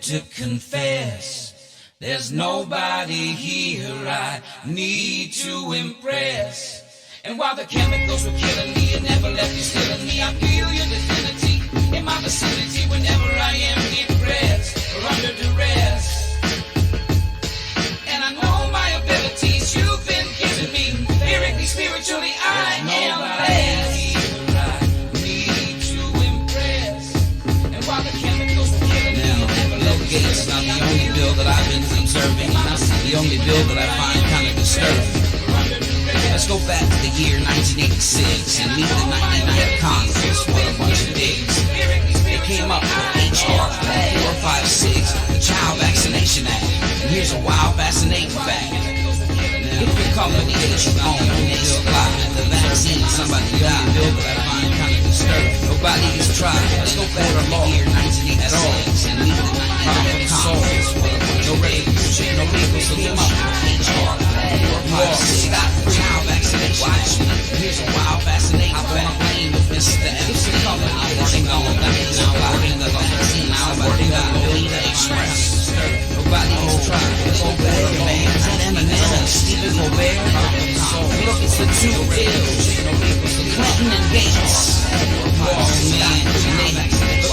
to confess. There's nobody here I need to impress. And while the chemicals were killing me, it never left you stealing me. I feel your divinity in my vicinity whenever I am depressed or under duress. And I know my abilities you've been giving me. Lyrically, spiritually, I am blessed. It's not the only bill that I've been observing. The only bill that I find kind of disturbing. Let's go back to the year 1986 and meet the 99th Congress for a bunch of digs. They came up with H.R. 456, the Child Vaccination Act. And here's a wild fascinating fact. If your company that you own and they supply the vaccine, somebody got a bill that I find kind of disturbing. Nobody has tried. Let's go back to the year 1986 and meet the 99th Congress for a bunch of digs. No legal, so come up with H.R. 456. Child vaccination. Watch me. Here's a wild fascinating fact. I'm playing with Mr. Epstein. Working on the vaccine. I'm working on the Lolita Express. Nobody has tried. Let's go back, man. Eminem, Stephen Colbert. Look, it's the two bills. Clinton and Gates. Look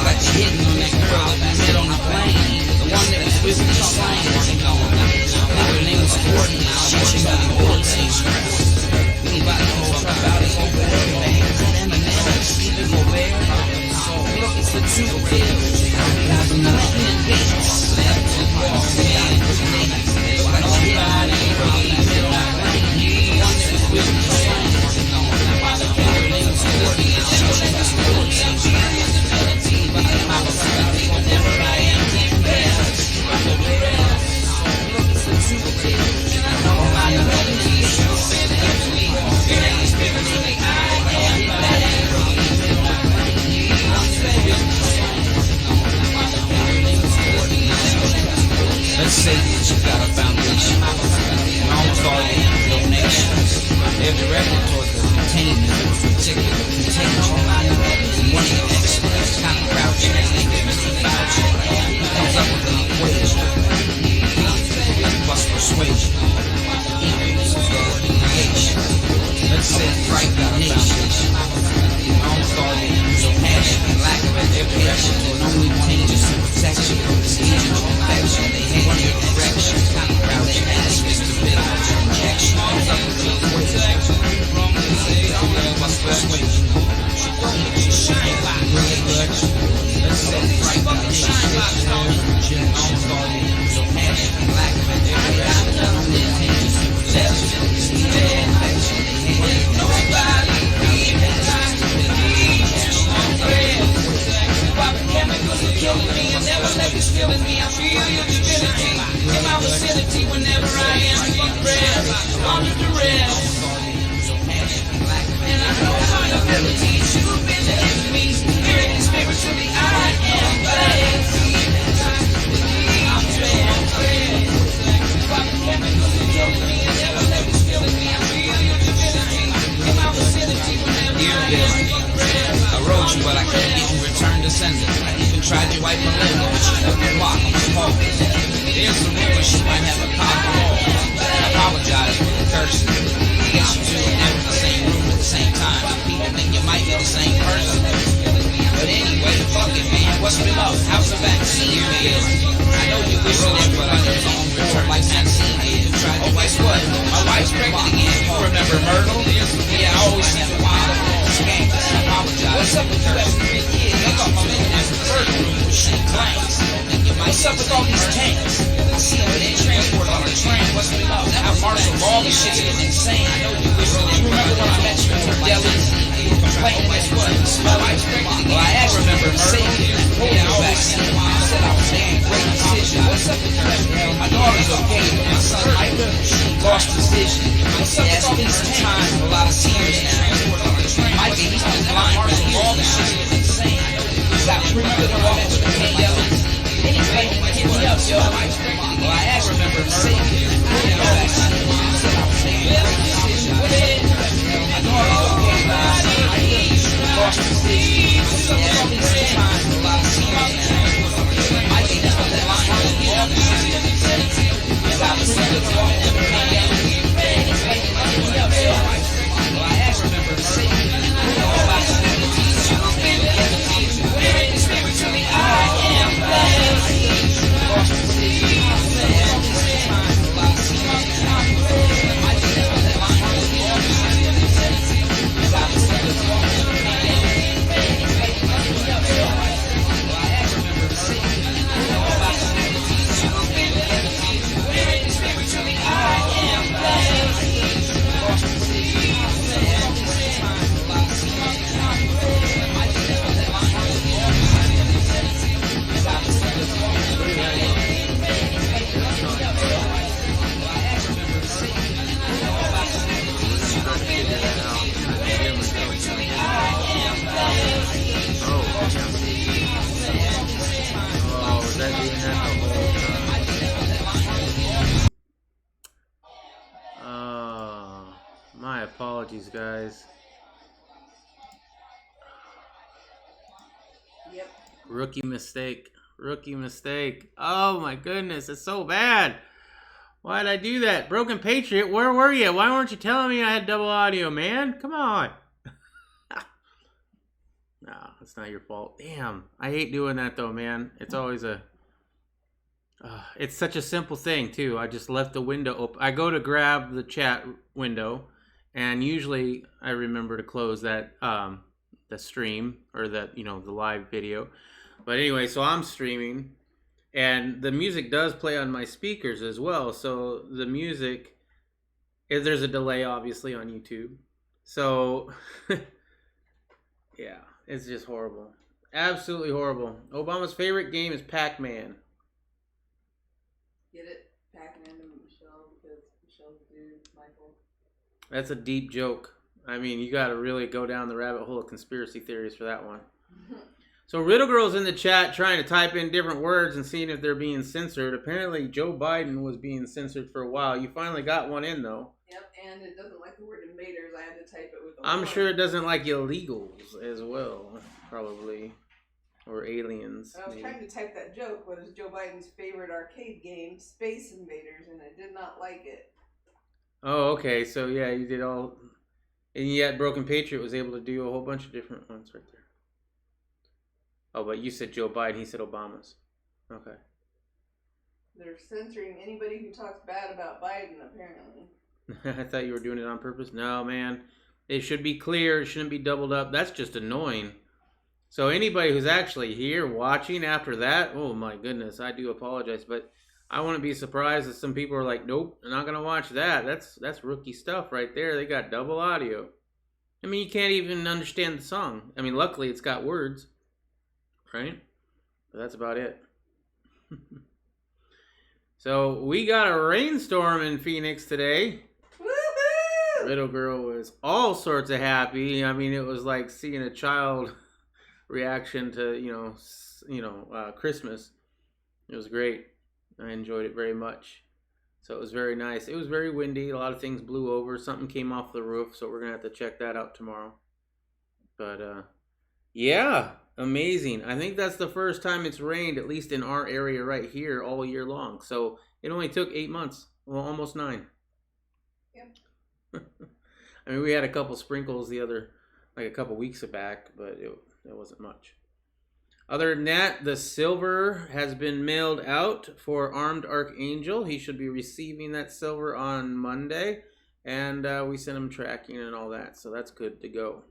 like you're hitting on that girl that we met on the plane. The one that was with me slang. Her name was Courtney. She's got the Lolita Express. Anybody knows about it? Eminem, Stephen Colbert. Look, it's the two bills. Clinton and Gates. Let's say that you've got a foundation, and almost all the donations, they're directed toward the containment of a particular contagion. And one of the experts, kind of grouchy, his name is Mr. Fauci, comes up with an equation. P plus persuasion equals creation. Let's say right nations, and almost all the passion and lack of education, and only changes to protection from disease and infection. They hate one of your directions, kind of grouchy, ask Mr. Bitter, injection, comes up with an equation. Plus persuasion shine light, let's say right nations, and almost all the passion and lack of education, and only changes to protection from disease and infection. They hate nobody. Chemicals are killing me and never let you stealing me. I feel your divinity in my vicinity whenever I am depressed, under duress. And I know my abilities, you've been giving me. Spiritually, I am blessed. I'm blessed. While the chemicals are killing me and never let you stealing me. I feel your divinity in my vicinity whenever I am depressed. I wrote you, but I couldn't get you returned to sender. I even tried your wife Melinda, but she left me blocked on the phone. There's a rumor she might have a cock wall. I apologize for the cursing. I guess you two are never in the same room at the same time. People think you might be the same person. But anyway, fuck it, man. What's been up? How's the vaccine? I know you wish it everybody was on return like vaccine did. Oh, guess what? My wife's pregnant again. You remember Myrtle? Yeah, I always see the wild skanks. I apologize. What's up with her? I thought my man has a third room with shit claims. What's up with all these tanks? I see them being transported on a train. What's been up? How Marshall all this shit's getting insane. I know you wish it. You remember when I met you in her deli? Complaining as what? My wife's pregnant. Well, I actually remember saying that vaccine. You said I was making a great decision. What's up with her? My daughter's okay, but my son Micah, she lost his vision. He has been some time for a lot of seniors now. Micah, he's been blind for all this shit's getting insane. He's got pretty good walks with deli. Anyway, hit me up, yo. Well, I actually remember saying vaccine. You said I was making a great decision. My daughter's okay, but my son Micah lost his vision. He has been some time for a lot of seniors now. Micah, he's been blind. apologies, guys. Yep. Rookie mistake. Rookie mistake. Oh my goodness, it's so bad. Why did I do that? Broken Patriot, where were you? Why weren't you telling me I had double audio, man? Come on. No, it's not your fault. Damn, I hate doing that though, man. It's always a... it's such a simple thing too. I just left the window open. I go to grab the chat window, and usually I remember to close that the stream or the the live video. But anyway, so I'm streaming, and the music does play on my speakers as well. So the music, there's a delay obviously on YouTube. So yeah, it's just horrible, absolutely horrible. Obama's favorite game is Pac-Man. Get it? Pac-Man and Michelle, because Michelle's dude, Michael. That's a deep joke. I mean, you got to really go down the rabbit hole of conspiracy theories for that one. So Riddle Girl's in the chat trying to type in different words and seeing if they're being censored. Apparently, Joe Biden was being censored for a while. You finally got one in, though. Yep, and it doesn't like the word invaders. I had to type it with the I'm sure it doesn't like illegals as well, probably. Or aliens. I was trying to type that joke. What is Joe Biden's favorite arcade game? Space Invaders, and I did not like it. Oh, okay. So, yeah, you did all... And yet Broken Patriot was able to do a whole bunch of different ones right there. Oh, but you said Joe Biden. He said Obama's. Okay. They're censoring anybody who talks bad about Biden, apparently. I thought you were doing it on purpose. No, man. It should be clear. It shouldn't be doubled up. That's just annoying. So anybody who's actually here watching after that, oh my goodness, I do apologize. But I wouldn't be surprised if some people are like, nope, I'm not going to watch that. That's rookie stuff right there. They got double audio. I mean, you can't even understand the song. I mean, luckily it's got words, right? But that's about it. So we got a rainstorm in Phoenix today. Woohoo! Little girl was all sorts of happy. I mean, it was like seeing a child reaction to Christmas. It was great. I enjoyed it very much. So it was very nice. It was very windy. A lot of things blew over. Something came off the roof, so we're gonna have to check that out tomorrow. But yeah, amazing. I think that's the first time it's rained, at least in our area right here, all year long. So it only took 8 months. Well, almost 9. Yep. I mean, we had a couple sprinkles a couple weeks back, but it wasn't much. Other than that, the silver has been mailed out for Armed Archangel. He should be receiving that silver on Monday. And we sent him tracking and all that. So that's good to go.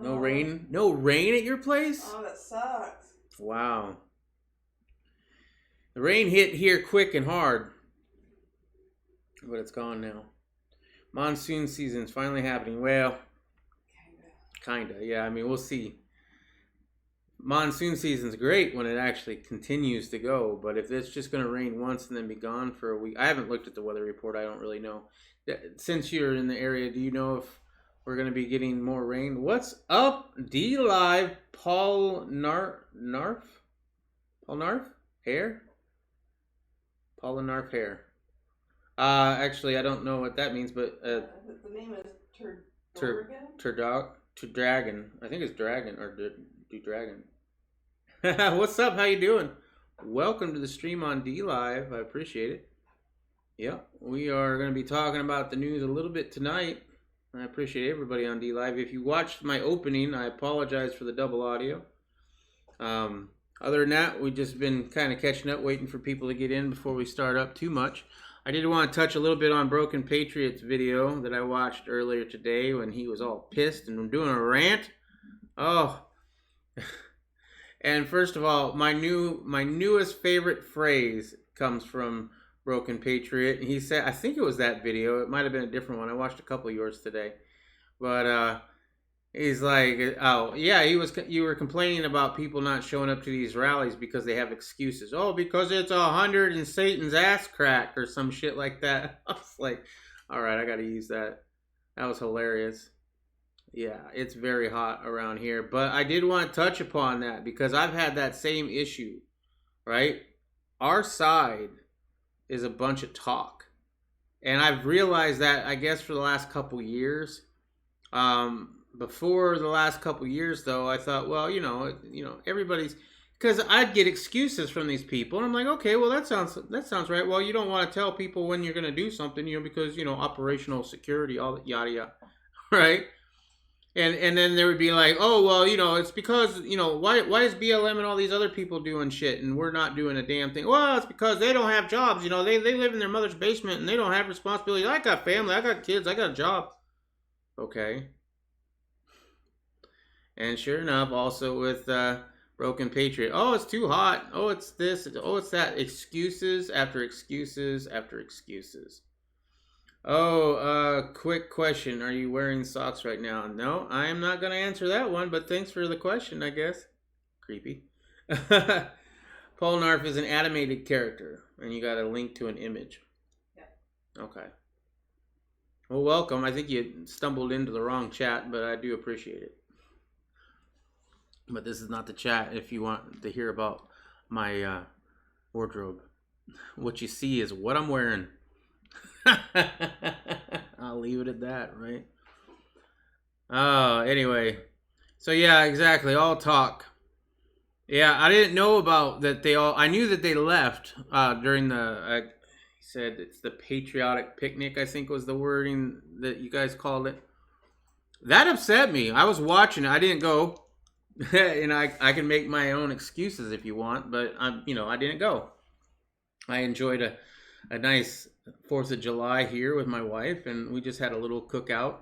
No rain? No rain at your place? Oh, that sucks. Wow. The rain hit here quick and hard. But it's gone now. Monsoon season's finally happening. Well... Kinda, yeah. I mean, we'll see. Monsoon season's great when it actually continues to go, but if it's just going to rain once and then be gone for a week, I haven't looked at the weather report. I don't really know. Since you're in the area, do you know if we're going to be getting more rain? What's up, D Live? Paul Narf? Paul Narf? Hair? Paul Narf Hair. Actually, I don't know what that means, but the name is Dragon. I think it's Dragon or do Dragon. What's up? How you doing? Welcome to the stream on D Live. I appreciate it. Yeah, we are going to be talking about the news a little bit tonight. I appreciate everybody on D Live. If you watched my opening, I apologize for the double audio. Other than that, we've just been kind of catching up, waiting for people to get in before we start up too much. I did want to touch a little bit on Broken Patriot's video that I watched earlier today when he was all pissed and doing a rant. Oh. And first of all, my newest favorite phrase comes from Broken Patriot. He said, I think it was that video. It might have been a different one. I watched a couple of yours today. But he's like, oh, yeah, you were complaining about people not showing up to these rallies because they have excuses. Oh, because it's 100 and Satan's ass crack or some shit like that. I was like, all right, I got to use that. That was hilarious. Yeah, it's very hot around here. But I did want to touch upon that because I've had that same issue, right? Our side is a bunch of talk. And I've realized that, I guess, for the last couple years. Before the last couple years, though, I thought, well, everybody's, because I'd get excuses from these people, and I'm like, okay, well, that sounds right. Well, you don't want to tell people when you're going to do something, because operational security, all that yada yada, right? And then there would be like, oh, well, it's because, why is BLM and all these other people doing shit and we're not doing a damn thing? Well, it's because they don't have jobs. They live in their mother's basement and they don't have responsibilities. I got family. I got kids. I got a job. Okay. And sure enough, also with Broken Patriot. Oh, it's too hot. Oh, it's this. Oh, it's that. Excuses after excuses after excuses. Oh, quick question. Are you wearing socks right now? No, I am not going to answer that one, but thanks for the question, I guess. Creepy. Polnarf is an animated character, and you got a link to an image. Yeah. Okay. Well, welcome. I think you stumbled into the wrong chat, but I do appreciate it. But this is not the chat if you want to hear about my wardrobe. What you see is what I'm wearing. I'll leave it at that, right? Anyway. So yeah, exactly. All talk. Yeah, I didn't know about that I knew that they left during he said it's the patriotic picnic, I think was the wording that you guys called it. That upset me. I was watching it. I didn't go. And I can make my own excuses if you want, but I didn't go. I enjoyed a nice 4th of July here with my wife, and we just had a little cookout,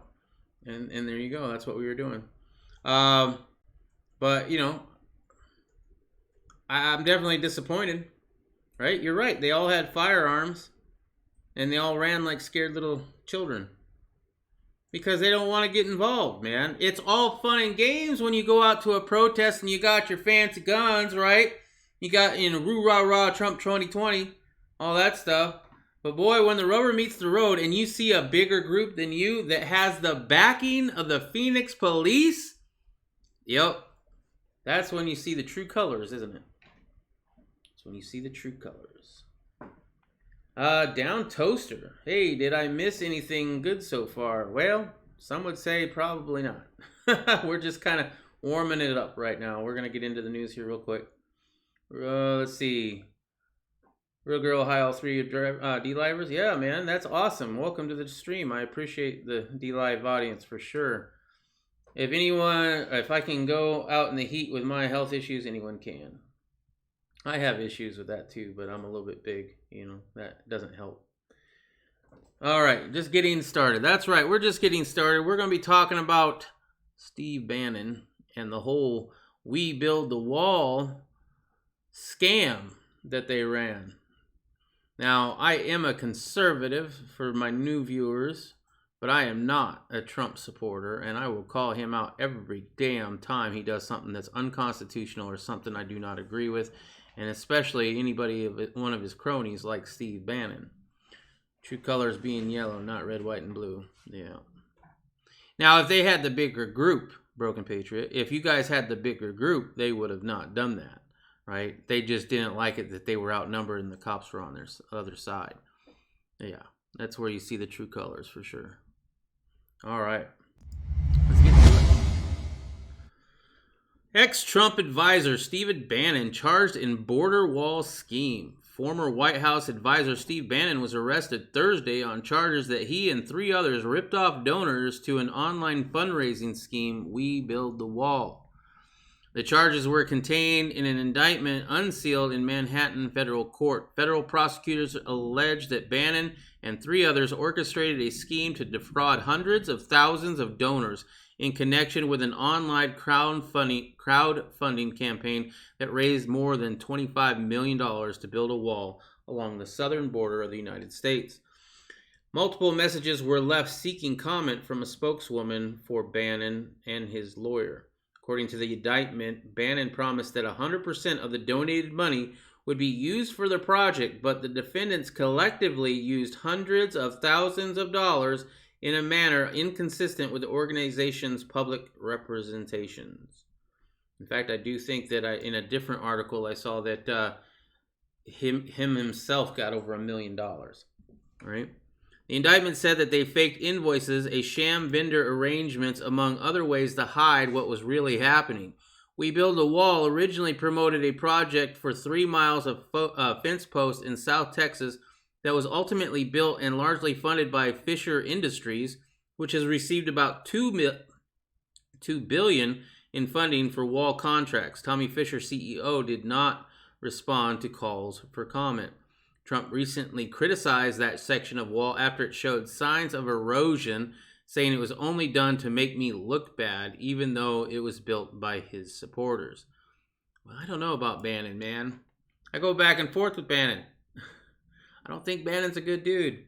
and there you go. That's what we were doing. But I'm definitely disappointed, right? You're right. They all had firearms, and they all ran like scared little children because they don't want to get involved, man. It's all fun and games when you go out to a protest and you got your fancy guns, right? You got, roo rah rah Trump 2020, all that stuff. But boy, when the rubber meets the road and you see a bigger group than you that has the backing of the Phoenix police, yep, that's when you see the true colors, isn't it? That's when you see the true colors. Down Toaster. Hey, did I miss anything good so far? Well, some would say probably not. We're just kind of warming it up right now. We're going to get into the news here real quick. Let's see. Real Girl High, all 3 D-Livers. Yeah, man, that's awesome. Welcome to the stream. I appreciate the D-Live audience for sure. If I can go out in the heat with my health issues, anyone can. I have issues with that too, but I'm a little bit big, that doesn't help. All right, just getting started. That's right, we're just getting started. We're going to be talking about Steve Bannon and the whole We Build the Wall scam that they ran. Now, I am a conservative for my new viewers, but I am not a Trump supporter, and I will call him out every damn time he does something that's unconstitutional or something I do not agree with, and especially one of his cronies like Steve Bannon. True colors being yellow, not red, white, and blue. Yeah. Now, if they had the bigger group, Broken Patriot, if you guys had the bigger group, they would have not done that. Right? They just didn't like it that they were outnumbered and the cops were on their other side. Yeah, that's where you see the true colors for sure. All right. Let's get to it. Ex-Trump advisor Steve Bannon charged in border wall scheme. Former White House advisor Steve Bannon was arrested Thursday on charges that he and 3 others ripped off donors to an online fundraising scheme, We Build the Wall. The charges were contained in an indictment unsealed in Manhattan federal court. Federal prosecutors alleged that Bannon and 3 others orchestrated a scheme to defraud hundreds of thousands of donors in connection with an online crowdfunding campaign that raised more than $25 million to build a wall along the southern border of the United States. Multiple messages were left seeking comment from a spokeswoman for Bannon and his lawyer. According to the indictment, Bannon promised that 100% of the donated money would be used for the project, but the defendants collectively used hundreds of thousands of dollars in a manner inconsistent with the organization's public representations. In fact, I do think that in a different article I saw that him himself got over $1 million, right? The indictment said that they faked invoices, a sham vendor arrangements, among other ways to hide what was really happening. We Build a Wall originally promoted a project for 3 miles of fence posts in South Texas that was ultimately built and largely funded by Fisher Industries, which has received about $2 billion in funding for wall contracts. Tommy Fisher, CEO, did not respond to calls for comment. Trump recently criticized that section of wall after it showed signs of erosion, saying it was only done to make me look bad, even though it was built by his supporters. Well, I don't know about Bannon, man. I go back and forth with Bannon. I don't think Bannon's a good dude.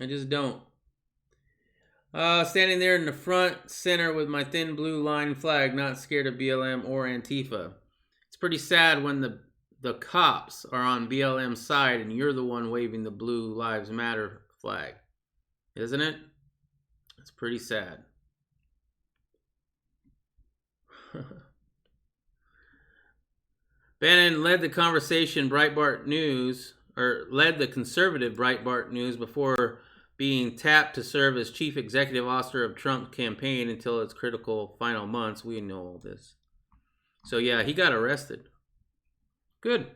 I just don't. Standing there in the front center with my thin blue line flag, not scared of BLM or Antifa. It's pretty sad when the cops are on BLM's side and you're the one waving the Blue Lives Matter flag. Isn't it? It's pretty sad. Bannon led the conservative Breitbart News before being tapped to serve as chief executive officer of Trump's campaign until its critical final months. We know all this. So yeah, he got arrested. Good.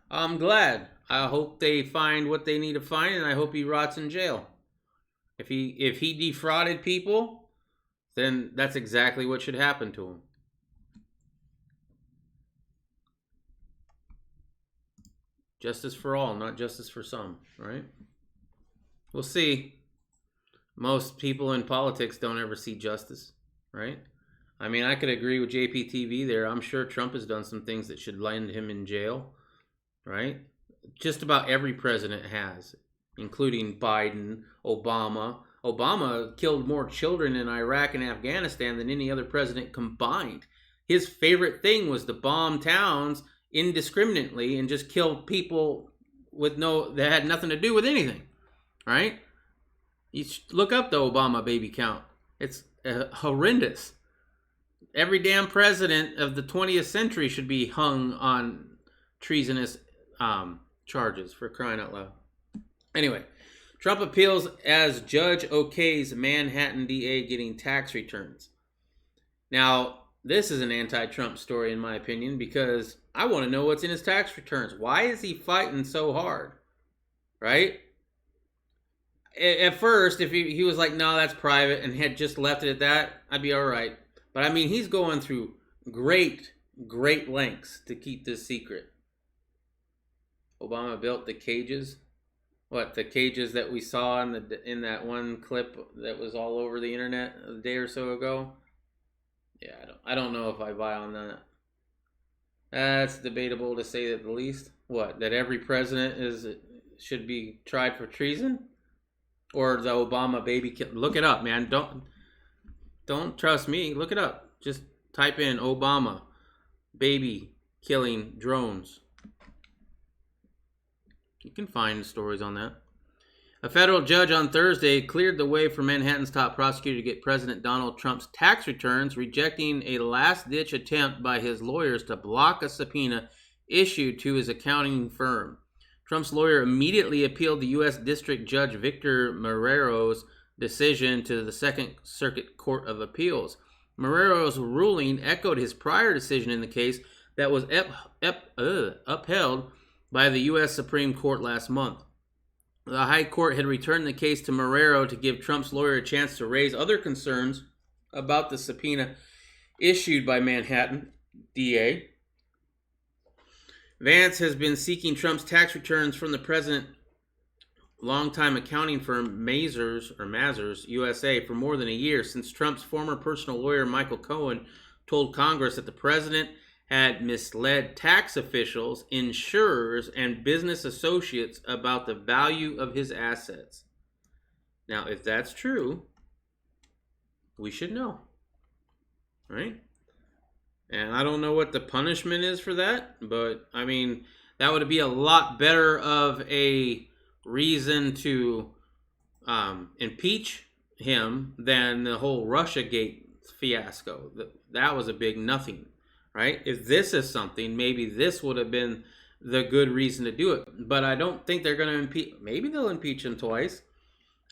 I'm glad. I hope they find what they need to find, and I hope he rots in jail. If he defrauded people, then that's exactly what should happen to him. Justice for all, not justice for some, right? We'll see. Most people in politics don't ever see justice, right? I mean, I could agree with JPTV there. I'm sure Trump has done some things that should land him in jail, right? Just about every president has, including Biden, Obama. Obama killed more children in Iraq and Afghanistan than any other president combined. His favorite thing was to bomb towns indiscriminately and just kill people that had nothing to do with anything, right? You look up the Obama baby count. It's horrendous. Every damn president of the 20th century should be hung on treasonous charges, for crying out loud. Anyway, Trump appeals as judge okays Manhattan DA getting tax returns. Now, this is an anti-Trump story in my opinion, because I want to know what's in his tax returns. Why is he fighting so hard? Right? At first, if he was like, no, that's private, and had just left it at that, I'd be all right. But I mean, he's going through great lengths to keep this secret. Obama built the cages. What, the cages that we saw in that one clip that was all over the internet a day or so ago? Yeah, I don't know if I buy on that. That's debatable to say at the least. What, that every president should be tried for treason? Or the Obama baby kill? Look it up, man. Don't trust me. Look it up. Just type in Obama baby killing drones. You can find stories on that. A federal judge on Thursday cleared the way for Manhattan's top prosecutor to get President Donald Trump's tax returns, rejecting a last-ditch attempt by his lawyers to block a subpoena issued to his accounting firm. Trump's lawyer immediately appealed the U.S. District Judge Victor Marrero's decision to the Second Circuit Court of Appeals. Marrero's ruling echoed his prior decision in the case that was upheld by the U.S. Supreme Court last month. The High Court had returned the case to Marrero to give Trump's lawyer a chance to raise other concerns about the subpoena issued by Manhattan DA. Vance has been seeking Trump's tax returns from the president, longtime accounting firm Mazars USA, for more than a year, since Trump's former personal lawyer Michael Cohen told Congress that the president had misled tax officials, insurers, and business associates about the value of his assets. Now, if that's true, we should know, right? And I don't know what the punishment is for that, but I mean, that would be a lot better of a reason to impeach him than the whole Russiagate fiasco. That was a big nothing, right? If this is something, maybe this would have been the good reason to do it. But I don't think they're going to impeach. Maybe they'll impeach him twice.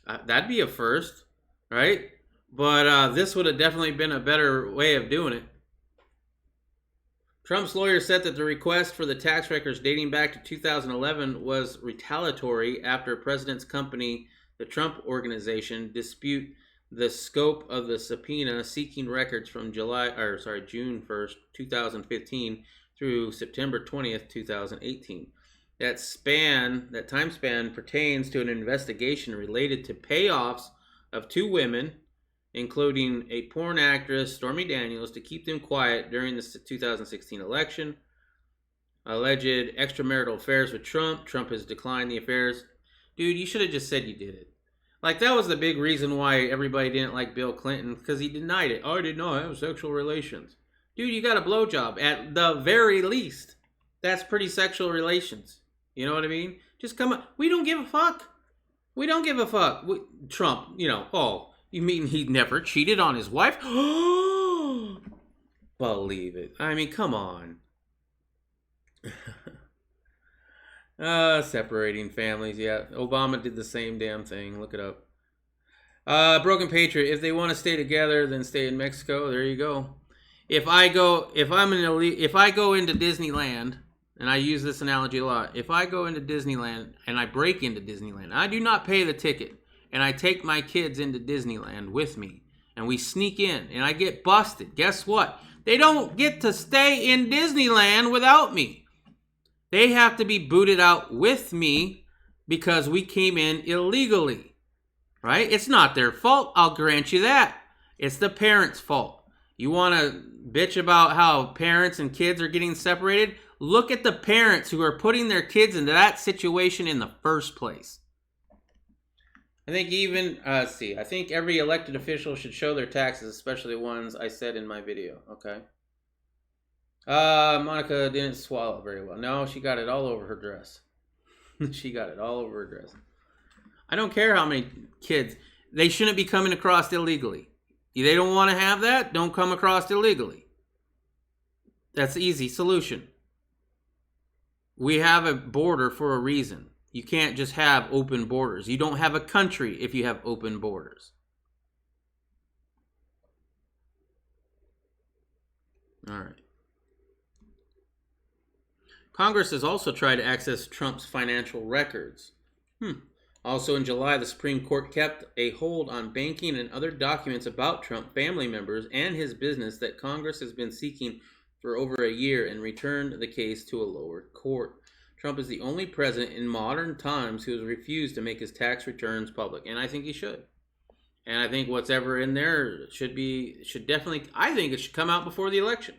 That'd be a first, right? But this would have definitely been a better way of doing it. Trump's lawyer said that the request for the tax records dating back to 2011 was retaliatory after President's company, the Trump Organization, dispute the scope of the subpoena seeking records from June 1st, 2015 through September 20th, 2018. That time span pertains to an investigation related to payoffs of two women, including a porn actress, Stormy Daniels, to keep them quiet during the 2016 election. Alleged extramarital affairs with Trump. Trump has declined the affairs. Dude, you should have just said you did it. Like, that was the big reason why everybody didn't like Bill Clinton, because he denied it. Oh, I did not have sexual relations. Dude, you got a blowjob, at the very least. That's pretty sexual relations. You know what I mean? Just come on. We don't give a fuck. We don't give a fuck. Trump, you mean he never cheated on his wife? Believe it. I mean, come on. Separating families. Yeah, Obama did the same damn thing. Look it up. Broken Patriot. If they want to stay together, then stay in Mexico. There you go. If I go into Disneyland, and I use this analogy a lot. If I go into Disneyland and I break into Disneyland, I do not pay the ticket. And I take my kids into Disneyland with me, and we sneak in, and I get busted. Guess what? They don't get to stay in Disneyland without me. They have to be booted out with me because we came in illegally, right? It's not their fault. I'll grant you that. It's the parents' fault. You want to bitch about how parents and kids are getting separated? Look at the parents who are putting their kids into that situation in the first place. I think every elected official should show their taxes, especially the ones I said in my video, okay? Monica didn't swallow very well. No, she got it all over her dress. She got it all over her dress. I don't care how many kids. They shouldn't be coming across illegally. They don't want to have that, don't come across illegally. That's the easy solution. We have a border for a reason. You can't just have open borders. You don't have a country if you have open borders. All right. Congress has also tried to access Trump's financial records. Also in July, the Supreme Court kept a hold on banking and other documents about Trump family members and his business that Congress has been seeking for over a year and returned the case to a lower court. Trump is the only president in modern times who has refused to make his tax returns public, and I think he should. And I think what's ever in there should definitely, I think it should come out before the election.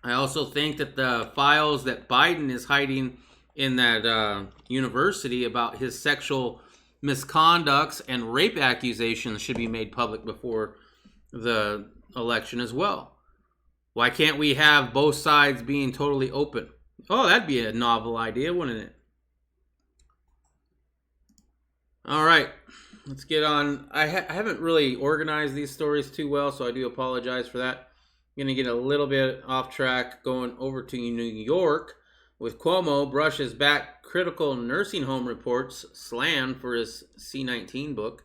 I also think that the files that Biden is hiding in that university about his sexual misconducts and rape accusations should be made public before the election as well. Why can't we have both sides being totally open? Oh, that'd be a novel idea, wouldn't it? All right, let's get on. I haven't really organized these stories too well, so I do apologize for that. I'm going to get a little bit off track going over to New York with Cuomo brushes back critical nursing home reports slammed for his C-19 book.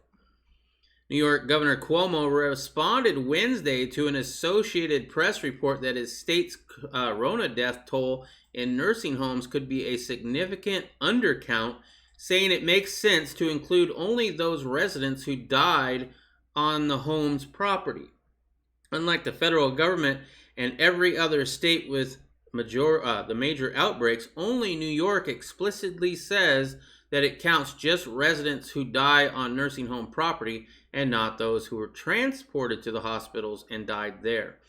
New York Governor Cuomo responded Wednesday to an Associated Press report that his state's Rona death toll in nursing homes could be a significant undercount, saying it makes sense to include only those residents who died on the home's property. Unlike the federal government and every other state with the major outbreaks, only New York explicitly says that it counts just residents who die on nursing home property and not those who were transported to the hospitals and died there.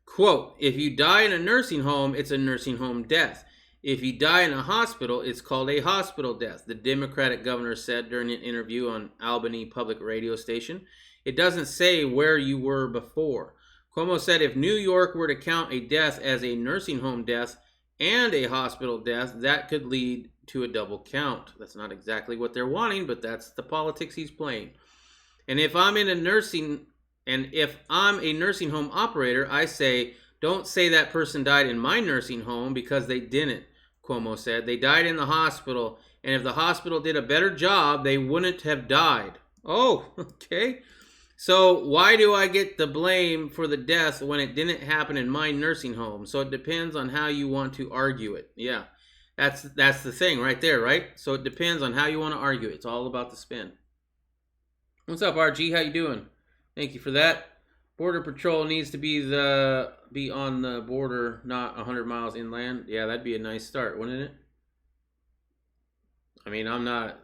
Quote, if you die in a nursing home, it's a nursing home death. If you die in a hospital, it's called a hospital death, the Democratic governor said during an interview on Albany Public Radio Station. It doesn't say where you were before. Cuomo said if New York were to count a death as a nursing home death and a hospital death, that could lead to a double count. That's not exactly what they're wanting, but that's the politics he's playing. And if I'm a nursing home operator, I say, don't say that person died in my nursing home because they didn't, Cuomo said. They died in the hospital, And if the hospital did a better job, they wouldn't have died. Oh, okay. So why do I get the blame for the death when it didn't happen in my nursing home? So it depends on how you want to argue it. Yeah, that's the thing right there, right? So it depends on how you want to argue it. It's all about the spin. What's up, RG? How you doing? Thank you for that. Border Patrol needs to be on the border, not 100 miles inland. Yeah, that'd be a nice start, wouldn't it? I mean, I'm not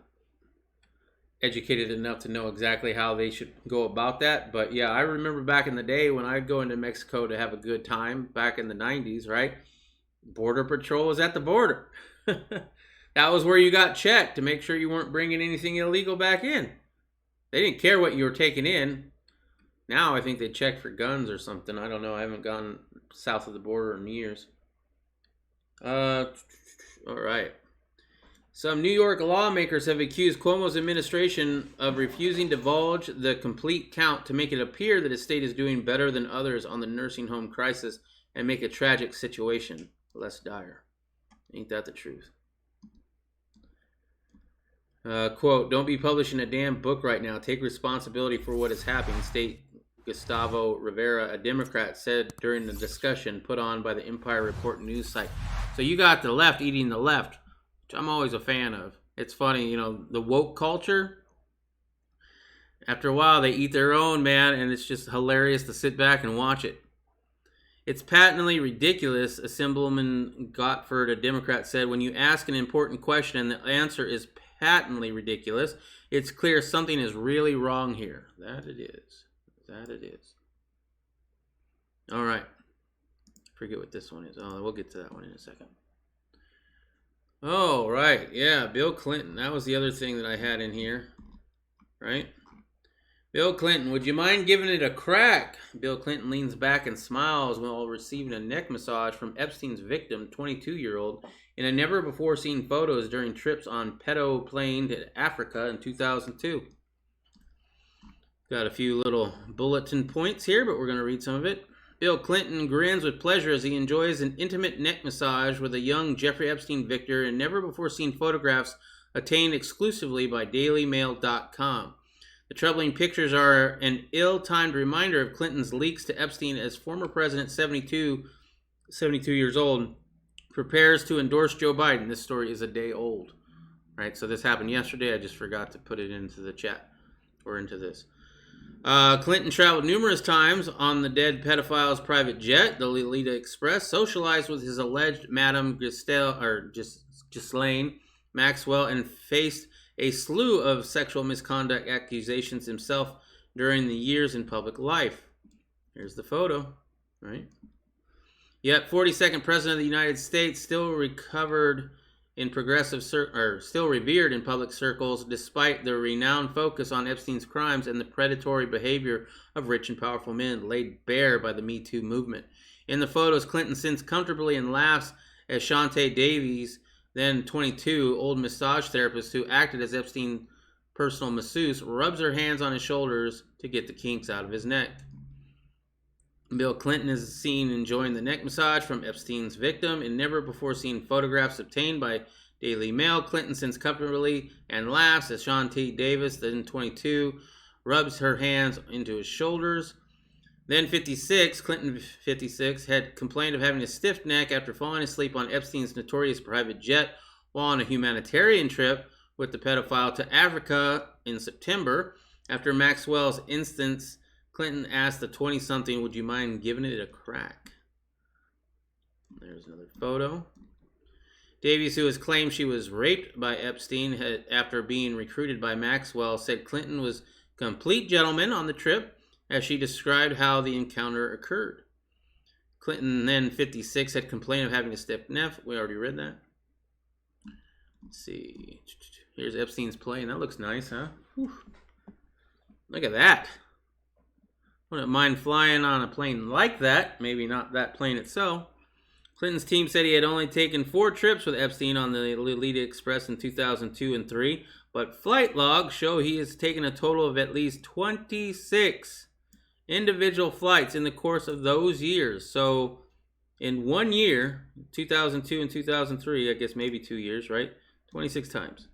educated enough to know exactly how they should go about that, but yeah, I remember back in the day when I'd go into Mexico to have a good time back in the 90s, right? Border Patrol was at the border. That was where you got checked to make sure you weren't bringing anything illegal back in. They didn't care what you were taking in. Now I think they check for guns or something. I don't know. I haven't gone south of the border in years. All right. Some New York lawmakers have accused Cuomo's administration of refusing to divulge the complete count to make it appear that his state is doing better than others on the nursing home crisis and make a tragic situation less dire. Ain't that the truth? Quote, don't be publishing a damn book right now. Take responsibility for what is happening, State Gustavo Rivera, a Democrat, said during the discussion put on by the Empire Report news site. So you got the left eating the left, which I'm always a fan of. It's funny, you know, the woke culture. After a while, they eat their own, man, and it's just hilarious to sit back and watch it. It's patently ridiculous, Assemblyman Gottfried, a Democrat, said, when you ask an important question and the answer is patently ridiculous, it's clear something is really wrong here. That it is. That it is. All right. Forget what this one is. Oh, we'll get to that one in a second. Oh, right. Yeah, Bill Clinton. That was the other thing that I had in here. Right? Bill Clinton, would you mind giving it a crack? Bill Clinton leans back and smiles while receiving a neck massage from Epstein's victim, 22-year-old, in a never-before-seen photos during trips on pedo plane to Africa in 2002. Got a few little bulletin points here, but we're going to read some of it. Bill Clinton grins with pleasure as he enjoys an intimate neck massage with a young Jeffrey Epstein victor in never-before-seen photographs obtained exclusively by DailyMail.com. The troubling pictures are an ill-timed reminder of Clinton's leaks to Epstein as former President, 72 years old, prepares to endorse Joe Biden. This story is a day old, right? So this happened yesterday. I just forgot to put it into the chat or into this. Clinton traveled numerous times on the dead pedophile's private jet, the Lolita Express, socialized with his alleged Madame Ghislaine Maxwell, and faced a slew of sexual misconduct accusations himself during the years in public life. Here's the photo, right? Yet, 42nd President of the United States still revered in public circles, despite the renowned focus on Epstein's crimes and the predatory behavior of rich and powerful men laid bare by the Me Too movement. In the photos, Clinton sits comfortably and laughs as Shantae Davies, then 22, old massage therapist who acted as Epstein's personal masseuse, rubs her hands on his shoulders to get the kinks out of his neck. Bill Clinton is seen enjoying the neck massage from Epstein's victim in never-before-seen photographs obtained by Daily Mail. Clinton sits comfortably and laughs as Shantae Davis, then 22, rubs her hands into his shoulders. Then Clinton 56, had complained of having a stiff neck after falling asleep on Epstein's notorious private jet while on a humanitarian trip with the pedophile to Africa in September. After Maxwell's instance, Clinton asked the 20-something, would you mind giving it a crack? There's another photo. Davies, who has claimed she was raped by Epstein after being recruited by Maxwell, said Clinton was a complete gentleman on the trip, as she described how the encounter occurred. Clinton, then 56, had complained of having a stiff neck. We already read that. Let's see. Here's Epstein's plane. That looks nice, huh? Whew. Look at that. Wouldn't mind flying on a plane like that. Maybe not that plane itself. Clinton's team said he had only taken 4 trips with Epstein on the Lolita Express in 2002 and 3, but flight logs show he has taken a total of at least 26 individual flights in the course of those years. So in 1 year, 2002 and 2003, I guess maybe 2 years, right? 26 times.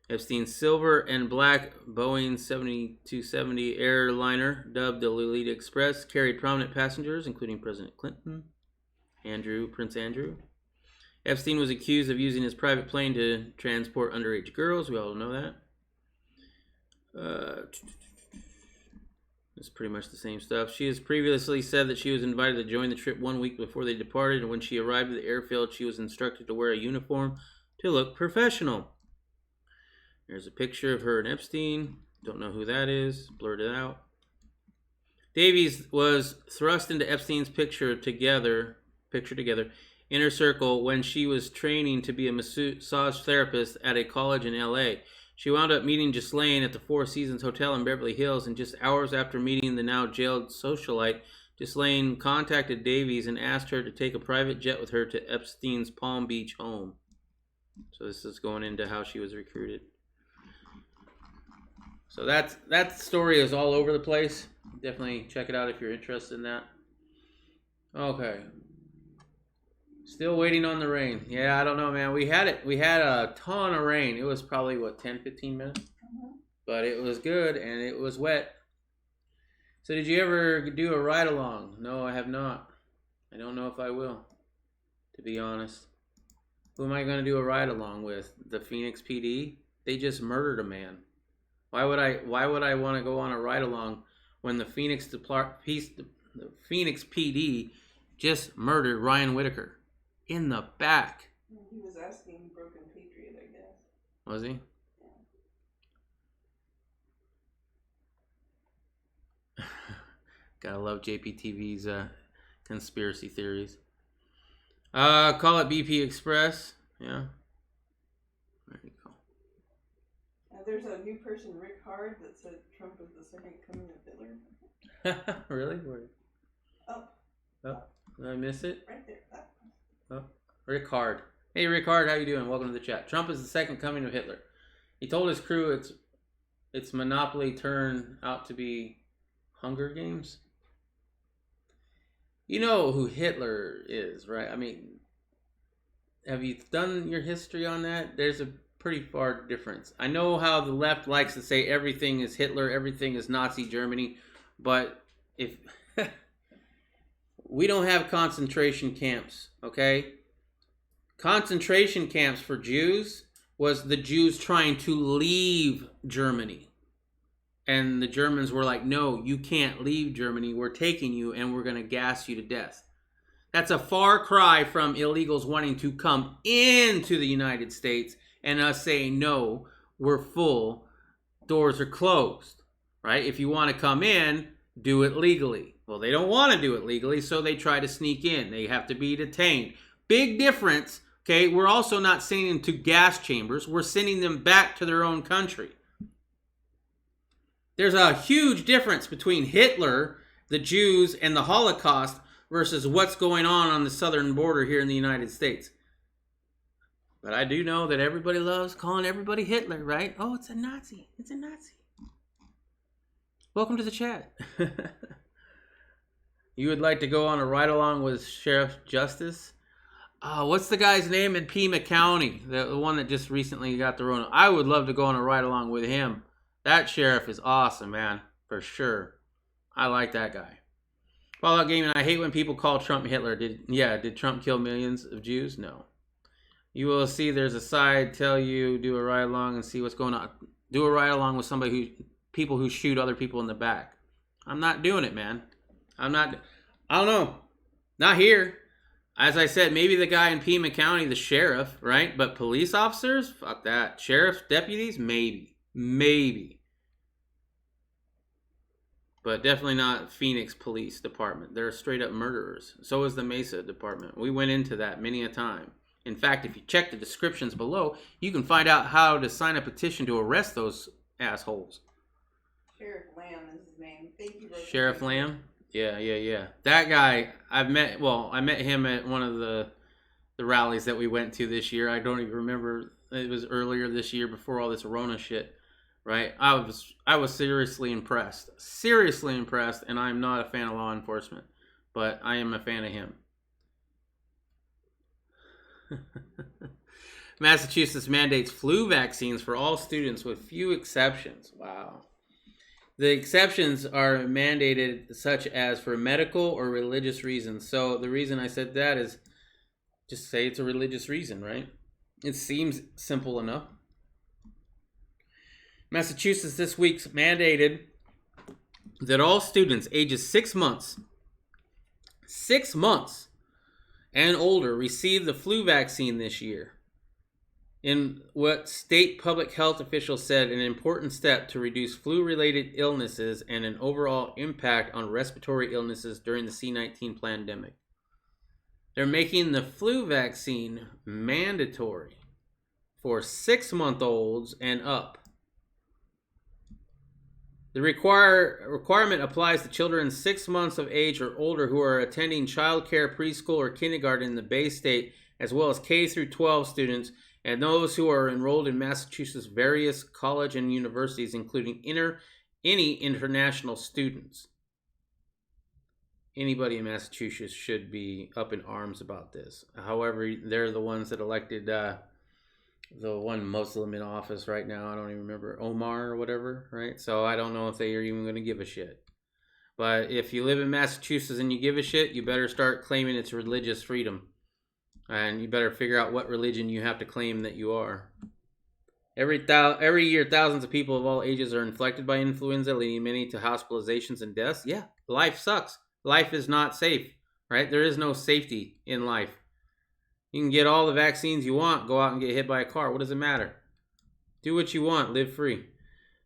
Epstein's silver and black Boeing 7270 airliner, dubbed the Lolita Express, carried prominent passengers, including President Clinton, Prince Andrew. Epstein was accused of using his private plane to transport underage girls. We all know that. It's pretty much the same stuff. She has previously said that she was invited to join the trip 1 week before they departed, and when she arrived at the airfield, she was instructed to wear a uniform to look professional. There's a picture of her and Epstein. Don't know who that is. Blurred it out. Davies was thrust into Epstein's picture together inner circle when she was training to be a massage therapist at a college in LA. She wound up meeting Ghislaine at the Four Seasons Hotel in Beverly Hills, and just hours after meeting the now jailed socialite, Ghislaine contacted Davies and asked her to take a private jet with her to Epstein's Palm Beach home. So this is going into how she was recruited. So that story is all over the place. Definitely check it out if you're interested in that. Okay. Still waiting on the rain. Yeah, I don't know, man. We had a ton of rain. It was probably, 10, 15 minutes? But it was good, and it was wet. So did you ever do a ride-along? No, I have not. I don't know if I will, to be honest. Who am I going to do a ride-along with? The Phoenix PD? They just murdered a man. Why would I want to go on a ride-along when the Phoenix PD just murdered Ryan Whitaker? In the back. He was asking Broken Patriot, I guess. Was he? Yeah. Gotta love JPTV's conspiracy theories. Call it BP Express. Yeah. There you go. There's a new person, Rick Hard, that said Trump is the second coming of Hitler. Really? Where? Oh. Did I miss it? Right there. Oh, Rick Hard. Hey, Rick Hard, how you doing? Welcome to the chat. Trump is the second coming of Hitler. He told his crew its Monopoly turned out to be Hunger Games. You know who Hitler is, right? I mean, have you done your history on that? There's a pretty far difference. I know how the left likes to say everything is Hitler, everything is Nazi Germany, but if... we don't have concentration camps, okay? Concentration camps for Jews was the Jews trying to leave Germany. And the Germans were like, no, you can't leave Germany. We're taking you and we're going to gas you to death. That's a far cry from illegals wanting to come into the United States and us saying, no, we're full, doors are closed, right? If you want to come in, do it legally. Well, they don't want to do it legally, so they try to sneak in. They have to be detained. Big difference, okay? We're also not sending them to gas chambers. We're sending them back to their own country. There's a huge difference between Hitler, the Jews, and the Holocaust versus what's going on the southern border here in the United States. But I do know that everybody loves calling everybody Hitler, right? Oh, it's a Nazi. It's a Nazi. Welcome to the chat. You would like to go on a ride-along with Sheriff Justice? What's the guy's name in Pima County? The one that just recently got the Rona. I would love to go on a ride-along with him. That sheriff is awesome, man. For sure. I like that guy. Fallout Gaming, I hate when people call Trump Hitler. Did Trump kill millions of Jews? No. You will see there's a side tell you do a ride-along and see what's going on. Do a ride-along with people who shoot other people in the back. I'm not doing it, man. I don't know. Not here. As I said, maybe the guy in Pima County, the sheriff, right? But police officers? Fuck that. Sheriff's deputies? Maybe. But definitely not Phoenix Police Department. They're straight up murderers. So is the Mesa Department. We went into that many a time. In fact, if you check the descriptions below, you can find out how to sign a petition to arrest those assholes. Sheriff Lamb is his name. Thank you, Sheriff Lamb? Yeah. That guy, I met him at one of the rallies that we went to this year. I don't even remember. It was earlier this year before all this Rona shit, right? I was seriously impressed, and I'm not a fan of law enforcement, but I am a fan of him. Massachusetts mandates flu vaccines for all students with few exceptions. Wow. The exceptions are mandated such as for medical or religious reasons. So the reason I said that is just say it's a religious reason, right? It seems simple enough. Massachusetts this week's mandated that all students ages 6 months and older receive the flu vaccine this year. In what state public health officials said an important step to reduce flu-related illnesses and an overall impact on respiratory illnesses during the C-19 pandemic. They're making the flu vaccine mandatory for 6-month-olds and up. The requirement applies to children 6 months of age or older who are attending childcare, preschool, or kindergarten in the Bay State, as well as K through 12 students, and those who are enrolled in Massachusetts' various college and universities, including any international students. Anybody in Massachusetts should be up in arms about this. However, they're the ones that elected the one Muslim in office right now. I don't even remember, Omar or whatever, right? So I don't know if they are even going to give a shit. But if you live in Massachusetts and you give a shit, you better start claiming it's religious freedom. And you better figure out what religion you have to claim that you are. Every year, thousands of people of all ages are infected by influenza, leading many to hospitalizations and deaths. Yeah, life sucks. Life is not safe, right? There is no safety in life. You can get all the vaccines you want, go out and get hit by a car. What does it matter? Do what you want, live free.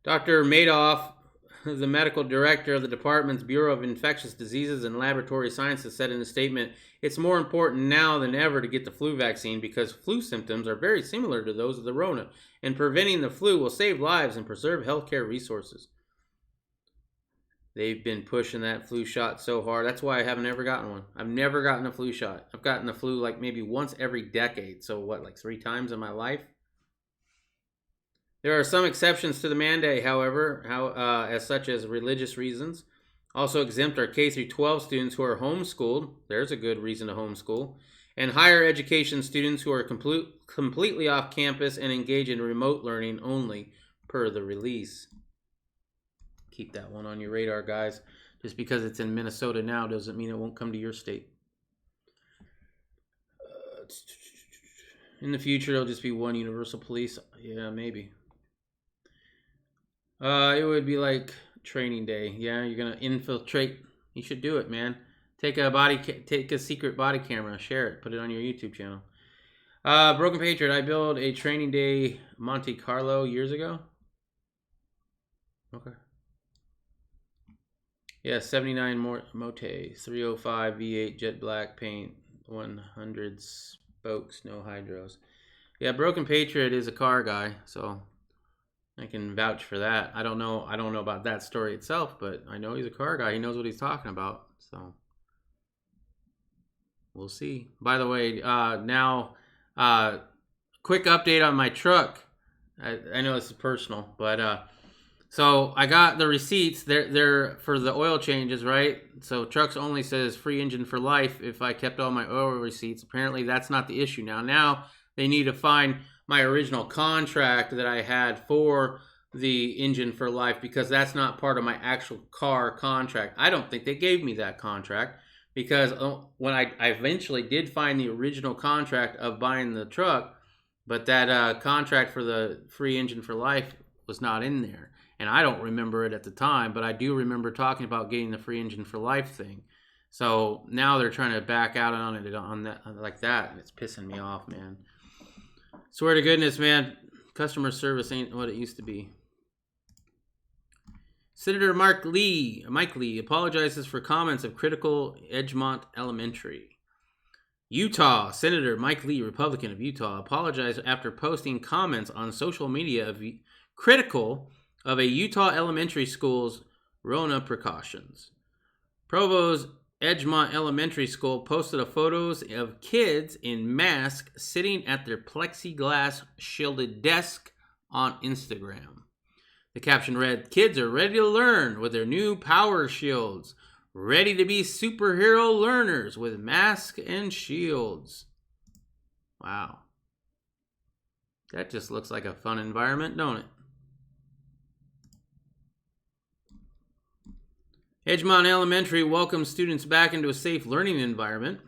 Dr. Madoff, the medical director of the department's Bureau of Infectious Diseases and Laboratory Sciences, said in a statement, "It's more important now than ever to get the flu vaccine because flu symptoms are very similar to those of the Rona, and preventing the flu will save lives and preserve healthcare resources." They've been pushing that flu shot so hard. That's why I haven't ever gotten one. I've never gotten a flu shot. I've gotten the flu like maybe once every decade. So what, like 3 times in my life? There are some exceptions to the mandate, however, as such as religious reasons. Also exempt are K through 12 students who are homeschooled. There's a good reason to homeschool. And higher education students who are completely off campus and engage in remote learning only, per the release. Keep that one on your radar, guys. Just because it's in Minnesota now doesn't mean it won't come to your state. In the future, it'll just be one universal police. Yeah, maybe. It would be like training day. Yeah, you're gonna infiltrate. You should do it, man. Take a secret body camera, share it, put it on your YouTube channel. Broken Patriot. I built a training day Monte Carlo years ago. Okay. Yeah, 79 Mote, 305 V8 jet black paint, 100 spokes, no hydros. Yeah, Broken Patriot is a car guy, so I can vouch for that. I don't know about that story itself, but I know he's a car guy. He knows what he's talking about, so we'll see. By the way, now quick update on my truck. I know this is personal, but so I got the receipts. They're for the oil changes, right? So trucks only says free engine for life if I kept all my oil receipts. Apparently that's not the issue now. Now they need to find my original contract that I had for the engine for life because that's not part of my actual car contract. I don't think they gave me that contract because when I eventually did find the original contract of buying the truck, but that contract for the free engine for life was not in there. And I don't remember it at the time, but I do remember talking about getting the free engine for life thing. So now they're trying to back out on it on that like that, and it's pissing me off, man. Swear to goodness, man, customer service ain't what it used to be. Senator Mike Lee apologizes for comments of critical Edgemont Elementary. Utah Senator Mike Lee, Republican of Utah, apologized after posting comments on social media critical of a Utah elementary school's Rona precautions. Provo's Edgemont Elementary School posted photos of kids in masks sitting at their plexiglass shielded desk on Instagram. The caption read, "Kids are ready to learn with their new power shields, ready to be superhero learners with masks and shields." Wow. That just looks like a fun environment, don't it? Edgemont Elementary welcomes students back into a safe learning environment.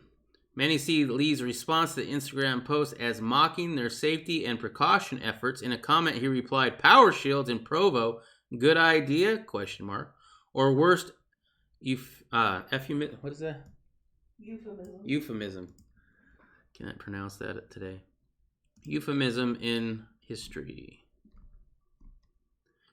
Many see Lee's response to the Instagram post as mocking their safety and precaution efforts. In a comment, he replied, "Power shields in Provo, good idea? Question mark. Or worst, what is that? Euphemism. Can't pronounce that today. Euphemism in history."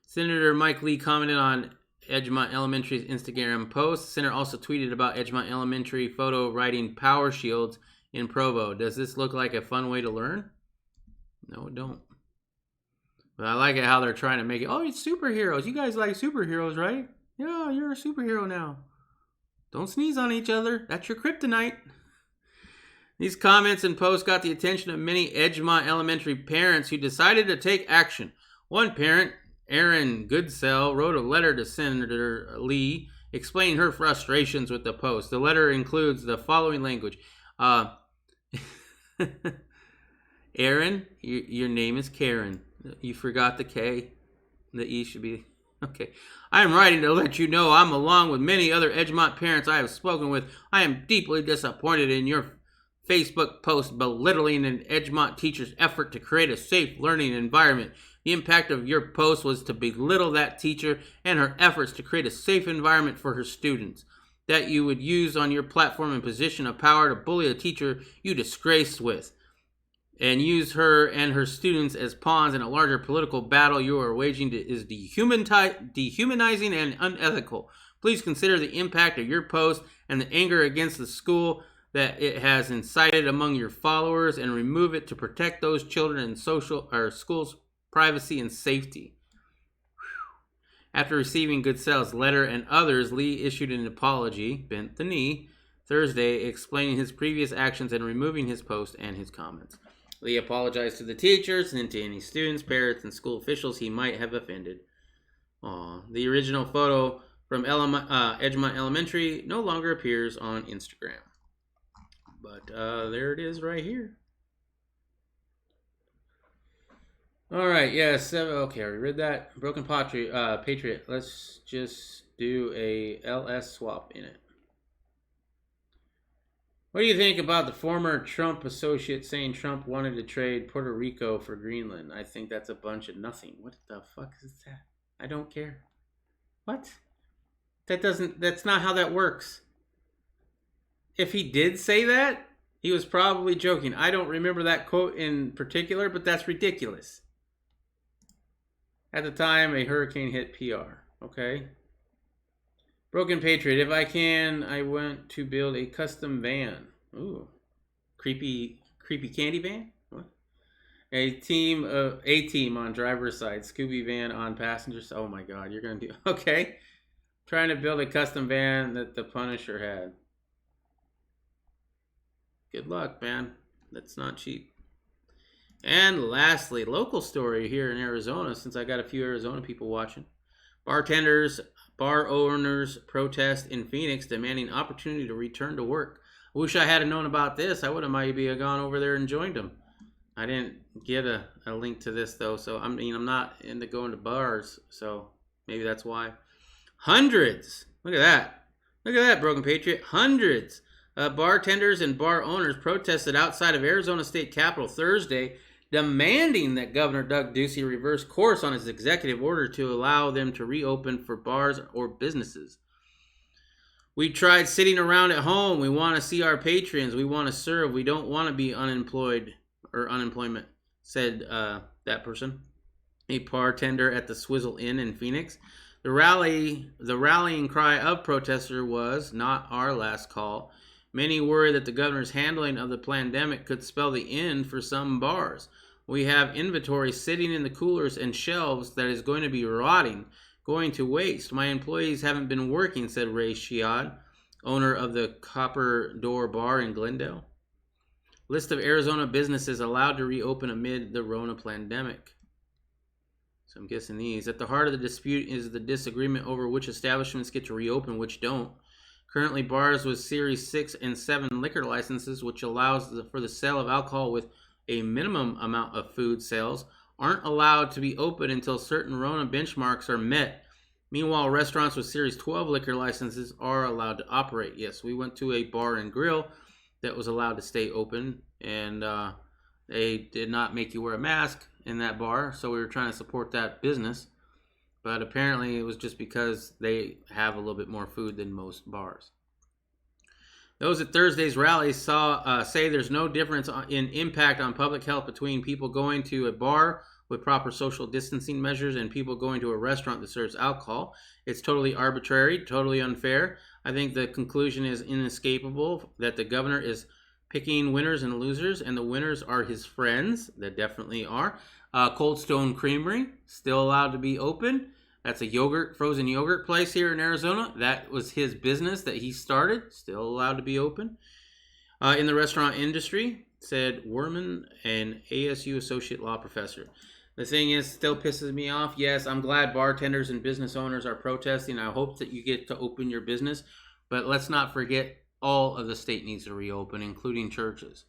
Senator Mike Lee commented on Edgemont Elementary's Instagram post. The center also tweeted about Edgemont Elementary photo writing "Power shields in Provo. Does this look like a fun way to learn?" No, it don't. But I like it how they're trying to make it, "Oh, it's superheroes. You guys like superheroes, right? Yeah, you're a superhero now. Don't sneeze on each other. That's your kryptonite." These comments and posts got the attention of many Edgemont Elementary parents who decided to take action. One parent, Erin Goodsell, wrote a letter to Senator Lee explaining her frustrations with the post. The letter includes the following language. Erin, your name is Karen. You forgot the K. The E should be... Okay. "I am writing to let you know I'm, along with many other Edgemont parents I have spoken with, I am deeply disappointed in your Facebook post belittling an Edgemont teacher's effort to create a safe learning environment. The impact of your post was to belittle that teacher and her efforts to create a safe environment for her students. That you would use on your platform and position of power to bully a teacher you disgraced with, and use her and her students as pawns in a larger political battle you are waging is dehumanizing and unethical. Please consider the impact of your post and the anger against the school that it has incited among your followers and remove it to protect those children and schools' privacy and safety." After receiving Goodsell's letter and others, Lee issued an apology, bent the knee, Thursday, explaining his previous actions and removing his post and his comments. Lee apologized to the teachers and to any students, parents, and school officials he might have offended. The original photo from Edgemont Elementary no longer appears on Instagram. But there it is right here. All right, yes. Okay, I read that. Broken Patriot. Let's just do a LS swap in it. What do you think about the former Trump associate saying Trump wanted to trade Puerto Rico for Greenland? I think that's a bunch of nothing. What the fuck is that? I don't care. What? That's not how that works. If he did say that, he was probably joking. I don't remember that quote in particular, but that's ridiculous. At the time, a hurricane hit PR. Okay. Broken Patriot. If I can, I want to build a custom van. Ooh. Creepy candy van? What? A team on driver's side. Scooby van on passengers. Oh my god, you're going to do... Okay. Trying to build a custom van that the Punisher had. Good luck, man. That's not cheap. And lastly, local story here in Arizona, since I got a few Arizona people watching. Bar owners protest in Phoenix demanding opportunity to return to work. I wish I had known about this. I would have maybe gone over there and joined them. I didn't get a link to this though, so I'm not into going to bars, so maybe that's why. Hundreds. Look at that. Look at that, Broken Patriot. Hundreds of bartenders and bar owners protested outside of Arizona State Capitol Thursday, demanding that Governor Doug Ducey reverse course on his executive order to allow them to reopen for bars or businesses. "We tried sitting around at home. We want to see our patrons. We want to serve. We don't want to be unemployment," said that person, a bartender at the Swizzle Inn in Phoenix. The rallying cry of protesters was, "Not our last call." Many worry that the governor's handling of the pandemic could spell the end for some bars. "We have inventory sitting in the coolers and shelves that is going to be rotting, going to waste. My employees haven't been working," said Ray Shiad, owner of the Copper Door Bar in Glendale. List of Arizona businesses allowed to reopen amid the Rona pandemic. So I'm guessing these. At the heart of the dispute is the disagreement over which establishments get to reopen, which don't. Currently, bars with Series 6 and 7 liquor licenses, which allows for the sale of alcohol with a minimum amount of food sales aren't allowed to be open until certain Rona benchmarks are met. Meanwhile, restaurants with Series 12 liquor licenses are allowed to operate. Yes, we went to a bar and grill that was allowed to stay open, and they did not make you wear a mask in that bar, so we were trying to support that business. But apparently it was just because they have a little bit more food than most bars. Those at Thursday's rally say there's no difference in impact on public health between people going to a bar with proper social distancing measures and people going to a restaurant that serves alcohol. It's totally arbitrary, totally unfair. I think the conclusion is inescapable that the governor is picking winners and losers, and the winners are his friends. They definitely are. Cold Stone Creamery, still allowed to be open. That's a frozen yogurt place here in Arizona. That was his business that he started, still allowed to be open. In the restaurant industry, said Werman, an ASU associate law professor. The thing is, still pisses me off. Yes, I'm glad bartenders and business owners are protesting. I hope that you get to open your business. But let's not forget, all of the state needs to reopen, including churches.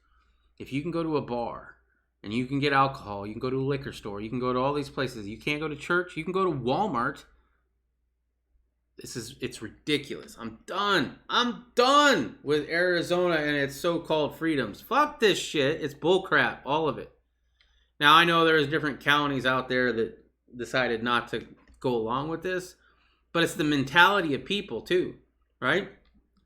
If you can go to a bar and you can get alcohol, you can go to a liquor store, you can go to all these places. You can't go to church, you can go to Walmart. It's ridiculous. I'm done with Arizona and its so-called freedoms. Fuck this shit. It's bullcrap, all of it. Now, I know there's different counties out there that decided not to go along with this, but it's the mentality of people too, right?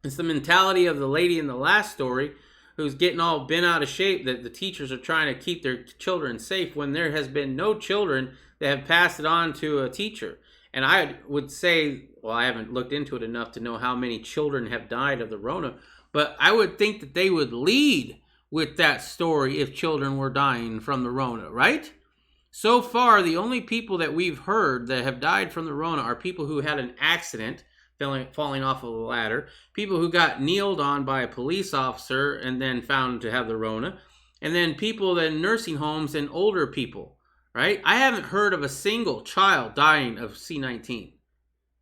It's the mentality of the lady in the last story who's getting all bent out of shape that the teachers are trying to keep their children safe when there has been no children that have passed it on to a teacher. And I would say, well, I haven't looked into it enough to know how many children have died of the Rona, but I would think that they would lead with that story if children were dying from the Rona, right? So far, the only people that we've heard that have died from the Rona are people who had an accident, falling off of a ladder, people who got kneeled on by a police officer and then found to have the Rona, and then people in nursing homes and older people, right? I haven't heard of a single child dying of C-19.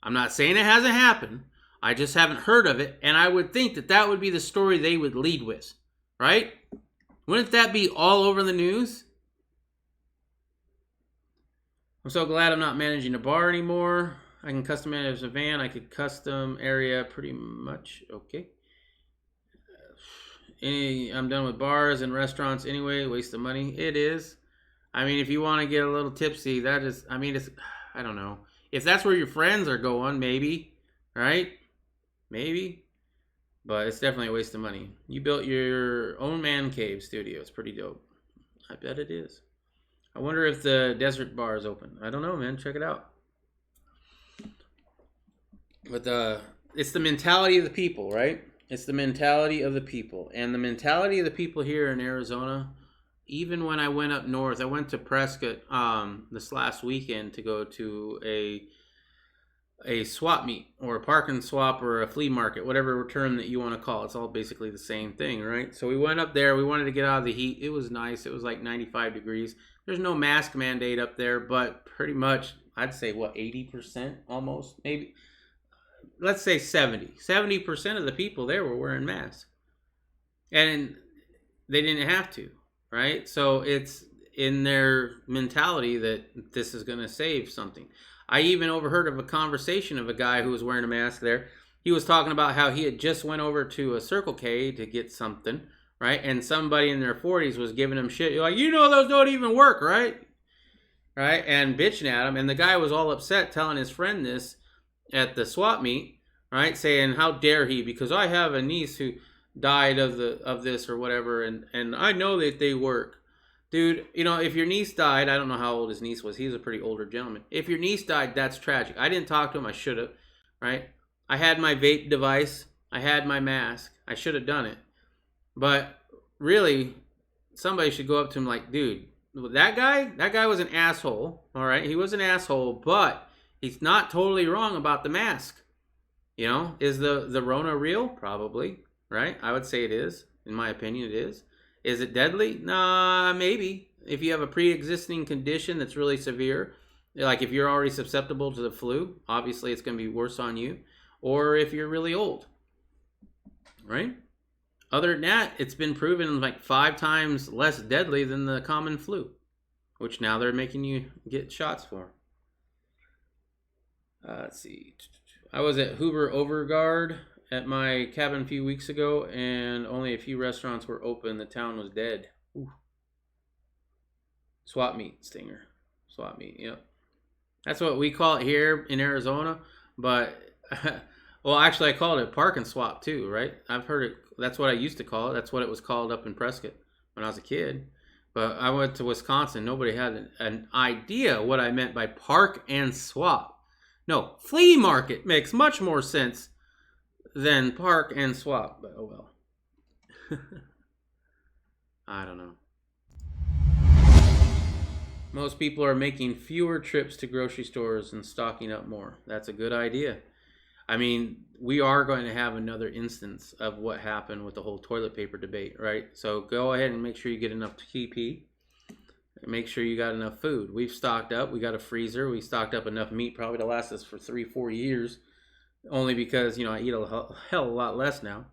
I'm not saying it hasn't happened. I just haven't heard of it, and I would think that that would be the story they would lead with, right? Wouldn't that be all over the news? I'm so glad I'm not managing a bar anymore. I can custom manage a van. I could custom area pretty much. Okay. I'm done with bars and restaurants anyway. Waste of money. It is. I mean, if you want to get a little tipsy, it's, I don't know. If that's where your friends are going, maybe, right? Maybe. But it's definitely a waste of money. You built your own man cave studio. It's pretty dope. I bet it is. I wonder if the desert bar is open. I don't know, man. Check it out. But it's the mentality of the people, right? It's the mentality of the people. And the mentality of the people here in Arizona, even when I went up north, I went to Prescott this last weekend to go to a swap meet or a park and swap or a flea market, whatever term that you want to call it. It's all basically the same thing, right? So we went up there. We wanted to get out of the heat. It was nice. It was like 95 degrees. There's no mask mandate up there, but pretty much, I'd say, 80% almost, maybe. Let's say 70% of the people there were wearing masks, and they didn't have to, right? So it's in their mentality that this is going to save something. I even overheard of a conversation of a guy who was wearing a mask there. He was talking about how he had just went over to a Circle K to get something, right? And somebody in their 40s was giving him shit. You're like, those don't even work, right? Right? And bitching at him. And the guy was all upset telling his friend this at the swap meet, right? Saying, how dare he? Because I have a niece who died of this or whatever, and I know that they work. Dude, if your niece died, I don't know how old his niece was. He was a pretty older gentleman. If your niece died, that's tragic. I didn't talk to him. I should have, right? I had my vape device. I had my mask. I should have done it. But really, somebody should go up to him like, dude, that guy was an asshole, all right? He was an asshole, but he's not totally wrong about the mask. Is the Rona real? Probably, right? I would say it is. In my opinion, it is. Is it deadly? Nah, maybe. If you have a pre-existing condition that's really severe, like if you're already susceptible to the flu, obviously it's going to be worse on you. Or if you're really old, right? other than that, it's been proven like 5 times less deadly than the common flu, which now they're making you get shots for. Let's see. I was at Huber Overguard at my cabin a few weeks ago, and only a few restaurants were open. The town was dead. Ooh. Swap meet stinger. Swap meet, yep. That's what we call it here in Arizona, but well, actually I called it park and swap too, right? I've heard it. That's what I used to call it. That's what it was called up in Prescott when I was a kid. But I went to Wisconsin. Nobody had an idea what I meant by park and swap. No, flea market makes much more sense than park and swap. But oh well. I don't know. Most people are making fewer trips to grocery stores and stocking up more. That's a good idea. I mean, we are going to have another instance of what happened with the whole toilet paper debate, right? So go ahead and make sure you get enough TP. Make sure you got enough food. We've stocked up. We got a freezer. We stocked up enough meat probably to last us for 3-4 years. Only because, I eat a hell of a lot less now.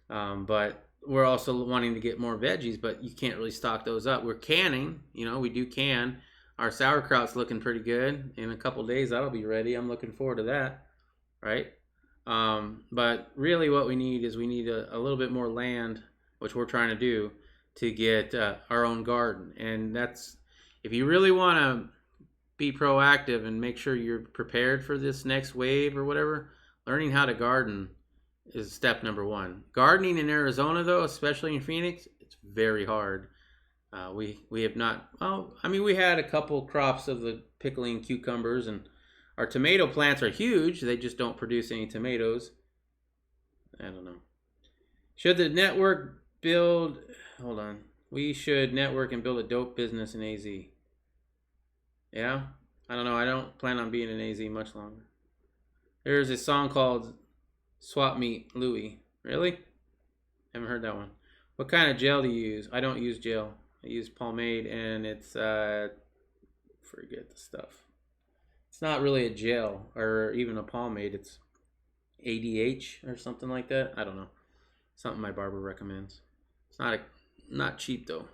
But we're also wanting to get more veggies, but you can't really stock those up. We're canning. We do can. Our sauerkraut's looking pretty good. In a couple days, that'll be ready. I'm looking forward to that. Right? But really what we need is we need a little bit more land, which we're trying to do, to get our own garden. And that's, if you really want to be proactive and make sure you're prepared for this next wave or whatever, learning how to garden is step number 1. Gardening in Arizona, though, especially in Phoenix, it's very hard. We have not, we had a couple crops of the pickling cucumbers, and our tomato plants are huge. They just don't produce any tomatoes. I don't know. Should the network build... Hold on. We should network and build a dope business in AZ. Yeah? I don't know. I don't plan on being in AZ much longer. There's a song called Swap Meet Louie. Really? Haven't heard that one. What kind of gel do you use? I don't use gel. I use pomade, and it's... forget the stuff. It's not really a gel or even a pomade. It's ADH or something like that. I don't know. Something my barber recommends. It's not cheap though.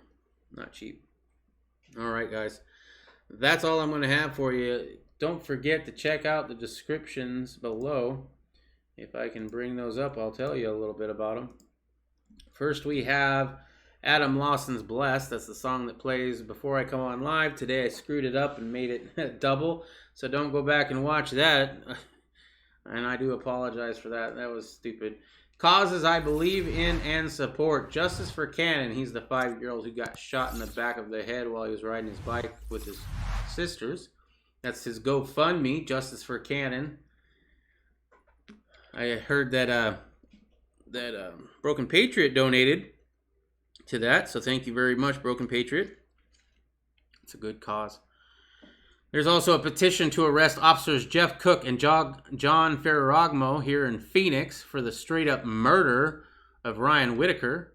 Not cheap. All right, guys. That's all I'm going to have for you. Don't forget to check out the descriptions below. If I can bring those up, I'll tell you a little bit about them. First, we have Adam Lawson's Blessed. That's the song that plays before I come on live. Today I screwed it up and made it double. So don't go back and watch that. And I do apologize for that. That was stupid. Causes I believe in and support. Justice for Cannon. He's the 5-year-old who got shot in the back of the head while he was riding his bike with his sisters. That's his GoFundMe, Justice for Cannon. I heard that Broken Patriot donated to that, so thank you very much, Broken Patriot. It's a good cause. There's also a petition to arrest officers Jeff Cook and John Ferragamo here in Phoenix for the straight-up murder of Ryan Whitaker.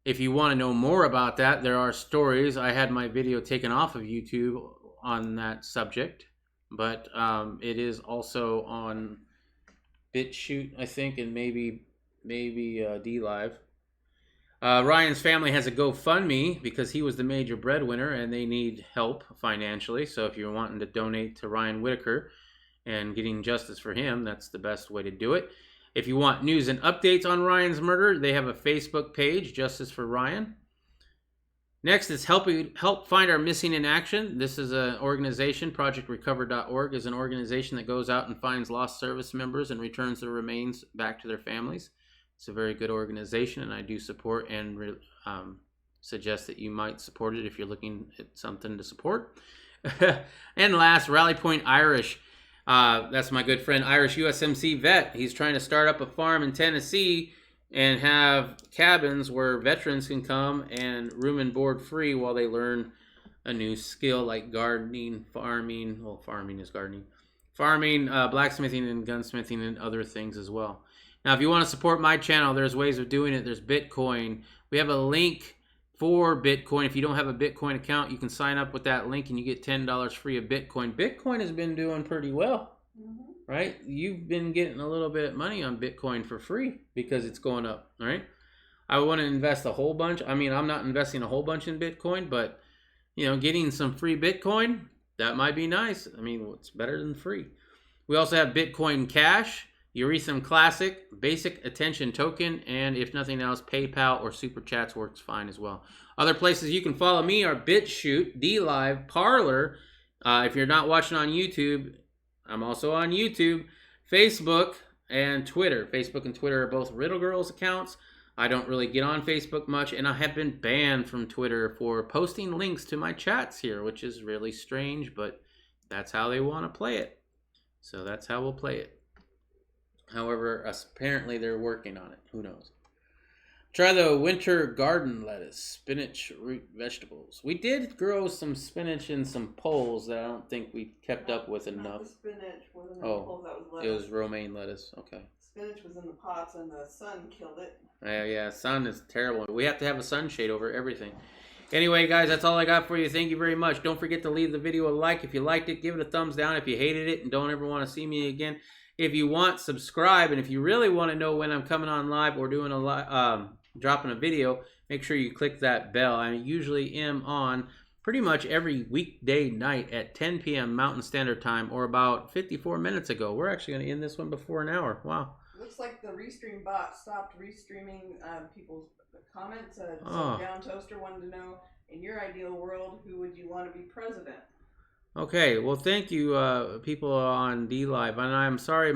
If you want to know more about that, there are stories. I had my video taken off of YouTube on that subject, but it is also on BitChute, I think, and maybe DLive. Ryan's family has a GoFundMe because he was the major breadwinner and they need help financially. So if you're wanting to donate to Ryan Whitaker and getting justice for him, that's the best way to do it. If you want news and updates on Ryan's murder, they have a Facebook page, Justice for Ryan. Next is Help Find Our Missing in Action. This is an organization, ProjectRecover.org is an organization that goes out and finds lost service members and returns their remains back to their families. It's a very good organization, and I do support and suggest that you might support it if you're looking at something to support. And last, Rally Point Irish. That's my good friend, Irish USMC vet. He's trying to start up a farm in Tennessee and have cabins where veterans can come and room and board free while they learn a new skill like gardening, farming. Well, farming is gardening. Farming, blacksmithing, and gunsmithing, and other things as well. Now, if you want to support my channel, there's ways of doing it. There's Bitcoin. We have a link for Bitcoin. If you don't have a Bitcoin account, you can sign up with that link and you get $10 free of Bitcoin. Bitcoin has been doing pretty well, right? You've been getting a little bit of money on Bitcoin for free because it's going up, right? I want to invest a whole bunch. I mean, I'm not investing a whole bunch in Bitcoin, but getting some free Bitcoin, that might be nice. I mean, it's better than free. We also have Bitcoin Cash, Erethreum Classic, Basic Attention Token, and if nothing else, PayPal or Super Chats works fine as well. Other places you can follow me are BitChute, DLive, Parler. If you're not watching on YouTube, I'm also on YouTube, Facebook, and Twitter. Facebook and Twitter are both Riddle Girls accounts. I don't really get on Facebook much, and I have been banned from Twitter for posting links to my chats here, which is really strange, but that's how they want to play it. So that's how we'll play it. However, apparently they're working on it. Who knows? Try the winter garden lettuce, spinach, root vegetables. We did grow some spinach in some poles that I don't think we kept up with enough. The spinach wasn't in the poles, that was lettuce. It was romaine lettuce. Okay. Spinach was in the pots and the sun killed it. Yeah, sun is terrible. We have to have a sunshade over everything. Anyway, guys, that's all I got for you. Thank you very much. Don't forget to leave the video a like. If you liked it, give it a thumbs down. If you hated it and don't ever want to see me again, if you want, subscribe. And if you really want to know when I'm coming on live or doing dropping a video, make sure you click that bell. I usually am on pretty much every weekday night at 10 p.m. Mountain Standard Time, or about 54 minutes ago. We're actually going to end this one before an hour. Wow. Looks like the Restream bot stopped restreaming people's comments. So Down Toaster wanted to know, in your ideal world, who would you want to be president? Okay, well, thank you, people on DLive. And I'm sorry,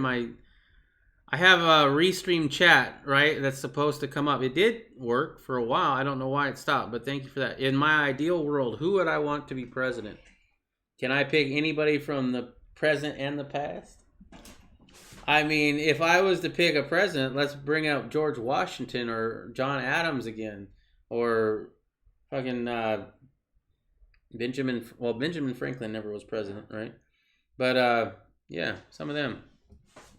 I have a Restream chat, right, that's supposed to come up. It did work for a while. I don't know why it stopped, but thank you for that. In my ideal world, who would I want to be president? Can I pick anybody from the present and the past? I mean, if I was to pick a president, let's bring out George Washington or John Adams again, or fucking Benjamin Franklin never was president, right? But yeah, some of them.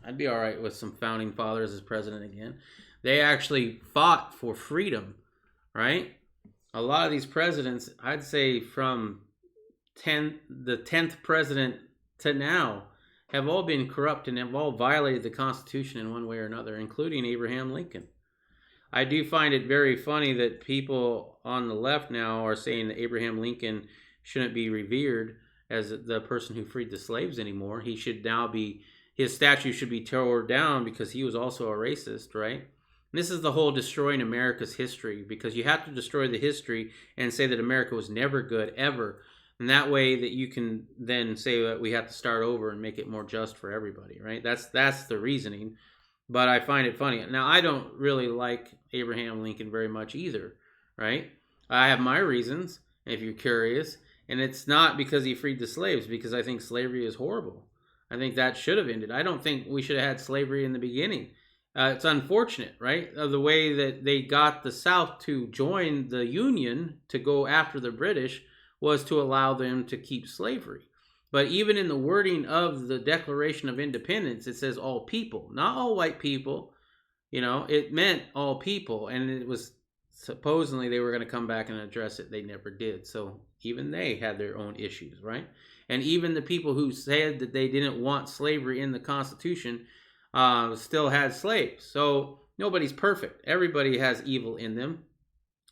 I'd be all right with some founding fathers as president again. They actually fought for freedom, right? A lot of these presidents, I'd say from the 10th president to now, have all been corrupt and have all violated the Constitution in one way or another, including Abraham Lincoln. I do find it very funny that people on the left now are saying that Abraham Lincoln shouldn't be revered as the person who freed the slaves anymore. He should now be, his statue should be torn down because he was also a racist, right? And this is the whole destroying America's history, because you have to destroy the history and say that America was never good, ever. And that way that you can then say that we have to start over and make it more just for everybody, right? That's the reasoning. But I find it funny. Now, I don't really like Abraham Lincoln very much either, right? I have my reasons, if you're curious. And it's not because he freed the slaves, because I think slavery is horrible. I think that should have ended. I don't think we should have had slavery in the beginning. It's unfortunate, right? Of the way that they got the South to join the Union to go after the British was to allow them to keep slavery. But even in the wording of the Declaration of Independence, it says all people, not all white people. It meant all people. And it was supposedly they were going to come back and address it. They never did. So even they had their own issues, right? And even the people who said that they didn't want slavery in the Constitution still had slaves. So nobody's perfect. Everybody has evil in them.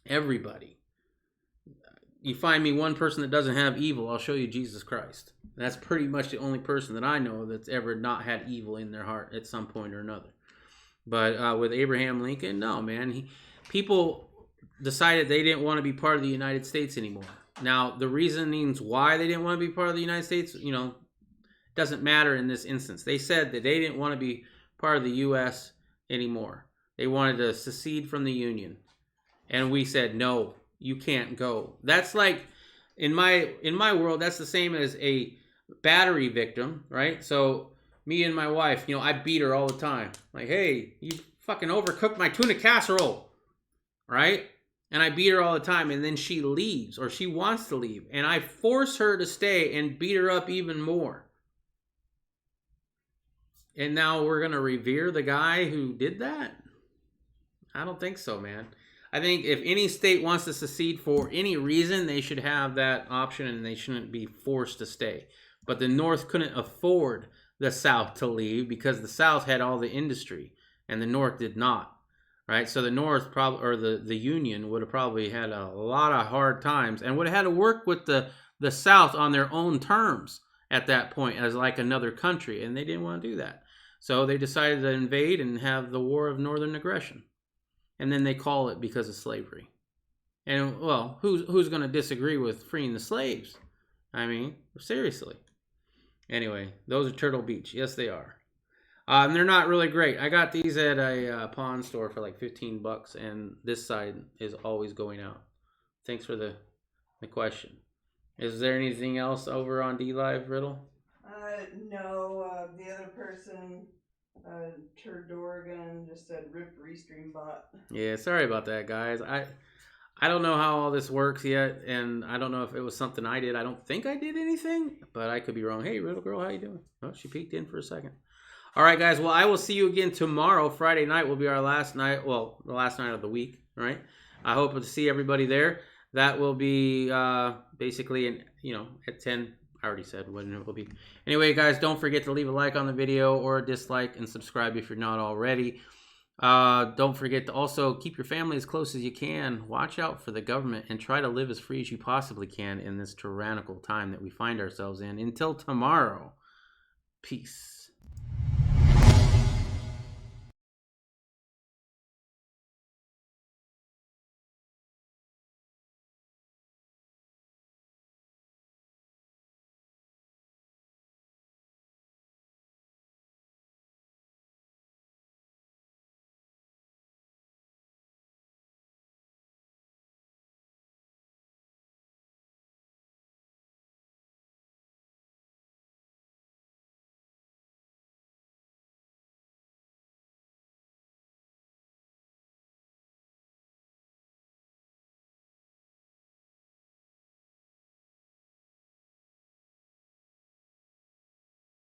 Everybody. You find me one person that doesn't have evil, I'll show you Jesus Christ. That's pretty much the only person that I know that's ever not had evil in their heart at some point or another. But with Abraham Lincoln, no, man. People decided they didn't want to be part of the United States anymore. Now, the reasonings why they didn't want to be part of the United States, doesn't matter in this instance. They said that they didn't want to be part of the U.S. anymore. They wanted to secede from the Union. And we said, no, you can't go. That's like, in my world, that's the same as a battery victim, right? So me and my wife, I beat her all the time. Like, hey, you fucking overcooked my tuna casserole, right? And I beat her all the time, and then she leaves, or she wants to leave, and I force her to stay and beat her up even more. And now we're going to revere the guy who did that? I don't think so, man. I think if any state wants to secede for any reason, they should have that option and they shouldn't be forced to stay. But the North couldn't afford the South to leave because the South had all the industry and the North did not. right? So the North probably, or the Union would have probably had a lot of hard times and would have had to work with the South on their own terms at that point as like another country, and they didn't want to do that. So they decided to invade and have the War of Northern Aggression. And then they call it because of slavery. And, well, who's going to disagree with freeing the slaves? I mean, seriously. Anyway, those are Turtle Beach. Yes, they are. And they're not really great. I got these at a pawn store for like $15, and this side is always going out. Thanks for the question. Is there anything else over on D-Live, Riddle? No. The other person, Turdorgan, just said rip restream bot. Yeah, sorry about that, guys. I don't know how all this works yet, and I don't know if it was something I did. I don't think I did anything, but I could be wrong. Hey, Riddle Girl, how you doing? Oh, she peeked in for a second. All right, guys. Well, I will see you again tomorrow. Friday night will be our last night. Well, the last night of the week, right? I hope to see everybody there. That will be basically, at 10. I already said when it will be. Anyway, guys, don't forget to leave a like on the video or a dislike and subscribe if you're not already. Don't forget to also keep your family as close as you can. Watch out for the government and try to live as free as you possibly can in this tyrannical time that we find ourselves in. Until tomorrow, peace.